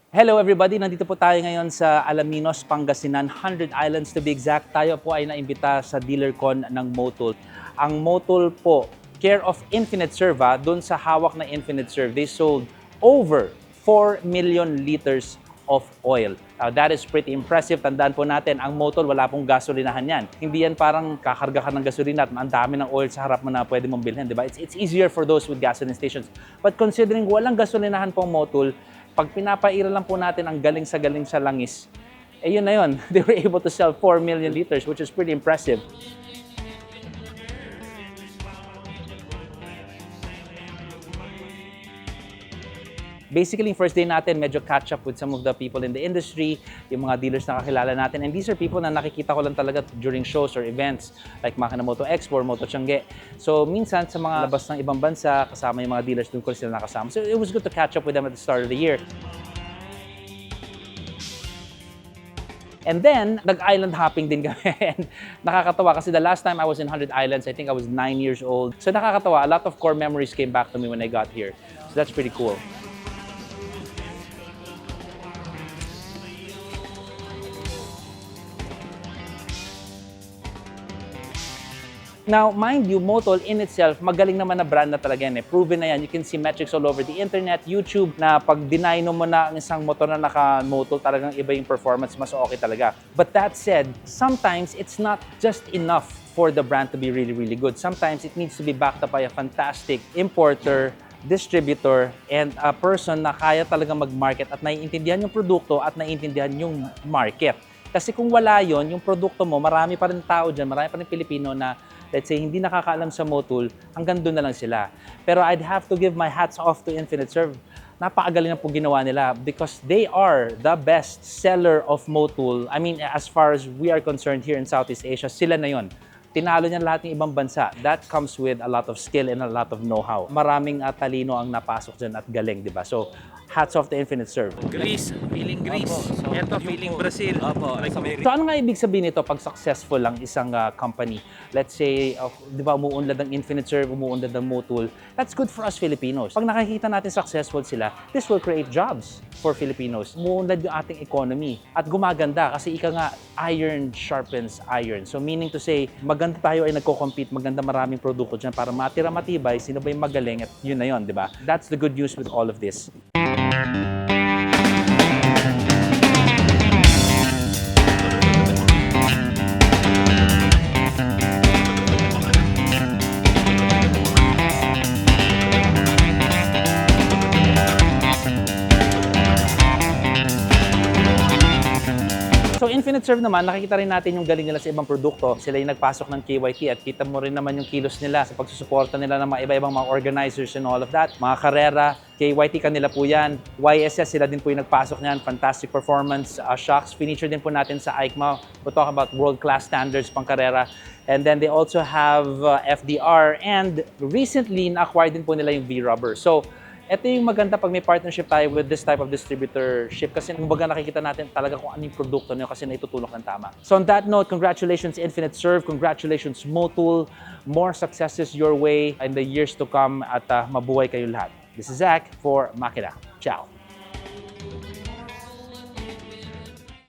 Hello everybody! Nandito po tayo ngayon sa Alaminos, Pangasinan, 100 Islands to be exact. Tayo po ay naimbita sa DealerCon ng Motul. Ang Motul po, care of Infinite Serve, dun sa hawak na Infinite Serve, they sold over 4 million liters of oil. That is pretty impressive. Tandaan po natin, ang Motul, wala pong gasolinahan yan. Hindi yan parang kakarga ka ng gasolina at ang dami ng oil sa harap mo na pwede mong bilhin, di ba? It's easier for those with gasoline stations. But considering walang gasolinahan pong Motul, pag pinapaira lang po natin ang galing sa langis, eh yun na yun. They were able to sell 4 million liters, which is pretty impressive. Basically, first day natin, medyo catch up with some of the people in the industry, yung mga dealers na kakilala natin. And these are people na nakikita ko lang talaga during shows or events like Makina Moto Expo or Moto Tiangge. So, minsan sa mga labas ng ibang bansa, kasama yung mga dealers, doon ko sila nakasama. So, it was good to catch up with them at the start of the year. And then, nag-island hopping din kami. And nakakatawa kasi the last time I was in 100 Islands, I think I was 9 years old. So nakakatawa, a lot of core memories came back to me when I got here. So that's pretty cool. Now, mind you, Motul in itself, magaling naman na brand na talaga yan. Proven na yan. You can see metrics all over the internet, YouTube, na pag dinino mo na ang isang motor na naka-Motul, talagang iba yung performance, mas okay talaga. But that said, sometimes it's not just enough for the brand to be really, really good. Sometimes it needs to be backed up by a fantastic importer, distributor, and a person na kaya talaga mag-market at naiintindihan yung produkto at naiintindihan yung market. Kasi kung wala yon, yung produkto mo, marami pa rin tao dyan, marami pa rin Pilipino na let's say, hindi nakakaalam sa Motul, hanggang doon na lang sila. Pero I'd have to give my hats off to Infinite Serve. Napakagaling na po ginawa nila because they are the best seller of Motul. I mean, as far as we are concerned here in Southeast Asia, sila na yon. Tinalo niya lahat ng ibang bansa. That comes with a lot of skill and a lot of know-how. Maraming talino ang napasok dyan at galing, di ba? So, hats off to Infinite Serve. Greece, feeling Greece. Ito, feeling Brazil. So ano nga ibig sabihin nito pag successful lang isang company? Let's say, di ba, umuunlad ng Infinite Serve, umuunlad ng Motul. That's good for us Filipinos. Pag nakikita natin successful sila, this will create jobs for Filipinos. Umuunlad yung ating economy at gumaganda kasi ika nga, iron sharpens iron. So meaning to say, maganda tayo ay nagko-compete, maganda maraming produkto dyan para matira matibay, sino ba yung magaling at yun na yun, di ba? That's the good news with all of this. So Infinite Serve naman, nakikita rin natin yung galing nila sa ibang produkto. Sila yung nagpasok ng KYT at kita mo rin naman yung kilos nila sa pagsusuporta nila ng mga iba-ibang mga organizers and all of that. Mga karera, KYT kanila po yan. YSS, sila din po yung nagpasok niyan. Fantastic performance. Shocks, feature din po natin sa EICMA. We'll talk about world-class standards pang karera. And then they also have FDR and recently na-acquire din po nila yung V-Rubber. So, ito yung maganda pag may partnership tayo with this type of distributorship kasi kumbaga nakikita natin talaga kung anong produkto nyo kasi naitutulok ng tama. So on that note, congratulations Infinite Serve, congratulations Motul, more successes your way in the years to come at mabuhay kayo lahat. This is Zach for Makina. Ciao!